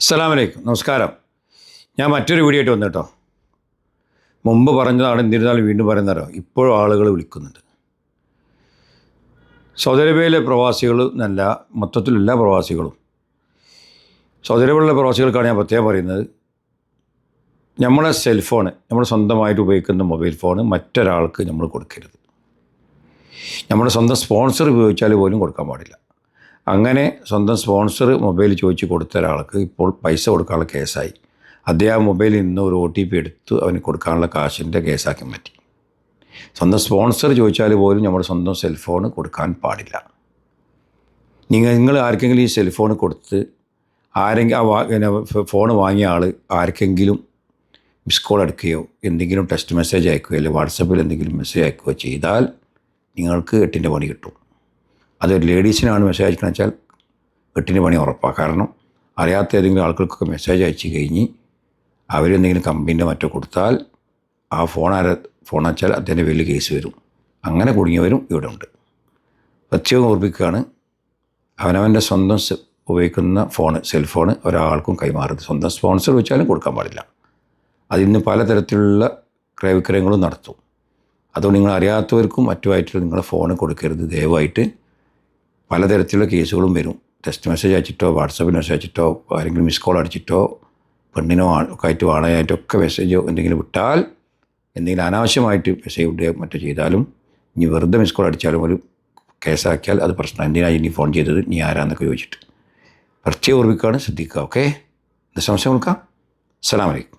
അസ്സലാമു അലൈക്കും, നമസ്കാരം. ഞാൻ മറ്റൊരു വീഡിയോ ആയിട്ട് വന്നു കേട്ടോ. മുമ്പ് പറഞ്ഞതാണ്, എന്നിരുന്നാലും വീണ്ടും പറയുന്നതോ, ഇപ്പോഴും ആളുകൾ വിളിക്കുന്നുണ്ട്. സൗദി അറേബ്യയിലെ പ്രവാസികൾ എന്നല്ല, മൊത്തത്തിലെല്ലാ പ്രവാസികളും. സൗദി അറേബ്യയിലുള്ള പ്രവാസികൾക്കാണ് ഞാൻ പ്രത്യേകം പറയുന്നത്, നമ്മളെ സെൽഫോണ്, നമ്മൾ സ്വന്തമായിട്ട് ഉപയോഗിക്കുന്ന മൊബൈൽ ഫോണ് മറ്റൊരാൾക്ക് നമ്മൾ കൊടുക്കരുത്. നമ്മുടെ സ്വന്തം സ്പോൺസർ ഉപയോഗിച്ചാൽ പോലും കൊടുക്കാൻ പാടില്ല. അങ്ങനെ സ്വന്തം സ്പോൺസർ മൊബൈൽ ചോദിച്ച് കൊടുത്ത ഒരാൾക്ക് ഇപ്പോൾ പൈസ കൊടുക്കാനുള്ള കേസായി. അദ്ദേഹം മൊബൈലിൽ നിന്ന് ഒരു OTP എടുത്ത് അവന് കൊടുക്കാനുള്ള കാശിൻ്റെ കേസാക്കി മാറ്റി. സ്വന്തം സ്പോൺസർ ചോദിച്ചാൽ പോലും നമ്മുടെ സ്വന്തം സെൽഫോൺ കൊടുക്കാൻ പാടില്ല. നിങ്ങൾ ആർക്കെങ്കിലും ഈ സെൽഫോൺ കൊടുത്ത് ഫോൺ വാങ്ങിയ ആൾ ആർക്കെങ്കിലും മിസ് കോൾ എടുക്കുകയോ എന്തെങ്കിലും ടെക്സ്റ്റ് മെസ്സേജ് അയക്കുകയോ അല്ലെങ്കിൽ വാട്സപ്പിൽ എന്തെങ്കിലും മെസ്സേജ് അയക്കുകയോ ചെയ്താൽ നിങ്ങൾക്ക് 8ൻ്റെ പണി കിട്ടും. അതൊരു ലേഡീസിനാണ് മെസ്സേജ് അയക്കണമെന്ന് വെച്ചാൽ 8ൻ്റെ പണി ഉറപ്പാണ്. കാരണം അറിയാത്ത ഏതെങ്കിലും ആൾക്കാർക്കൊക്കെ മെസ്സേജ് അയച്ചു കഴിഞ്ഞ് അവരെന്തെങ്കിലും കമ്പനീൻ്റെ മറ്റോ കൊടുത്താൽ ആ ഫോൺ വെച്ചാൽ അതിൻ്റെ വലിയ കേസ് വരും. അങ്ങനെ കുടുങ്ങിയവരും ഇവിടെ ഉണ്ട്. പ്രത്യേകം ഓർമ്മിക്കുകയാണ്, അവനവൻ്റെ സ്വന്തം ഉപയോഗിക്കുന്ന സെൽഫോണ് ഒരാൾക്കും കൈമാറരുത്. സ്വന്തം സ്പോൺസർ വെച്ചാലും കൊടുക്കാൻ പാടില്ല. അതിന്ന് പലതരത്തിലുള്ള ക്രയവിക്രയങ്ങളും നടത്തും. അതുകൊണ്ട് നിങ്ങൾ അറിയാത്തവർക്കും മറ്റുമായിട്ട് നിങ്ങളുടെ ഫോൺ കൊടുക്കരുത്. ദയവായിട്ട് പലതരത്തിലുള്ള കേസുകളും വരും. ടെക്സ്റ്റ് മെസ്സേജ് അയച്ചിട്ടോ വാട്സപ്പിൽ മെസ്സേജ് അയച്ചിട്ടോ ആരെങ്കിലും മിസ് കോൾ അടിച്ചിട്ടോ പെണ്ണിനോ ഒക്കെ ആയിട്ട് വാണയായിട്ടൊക്കെ മെസ്സേജോ എന്തെങ്കിലും വിട്ടാൽ, എന്തെങ്കിലും അനാവശ്യമായിട്ട് മെസ്സേജ് വിടുകയോ മറ്റോ ചെയ്താലും, ഇനി വെറുതെ മിസ് കോൾ അടിച്ചാലും ഒരു കേസാക്കിയാൽ അത് പ്രശ്നം. എന്തിനായി ഇനി ഫോൺ ചെയ്തത്, നീ ആരാന്നൊക്കെ ചോദിച്ചിട്ട് പ്രത്യേകം ഓർമ്മിക്കുകയാണ്, ശ്രദ്ധിക്കുക. ഓക്കെ, ഇത് സംശയം കൊടുക്കാം. അസ്സലാമു അലൈക്കും.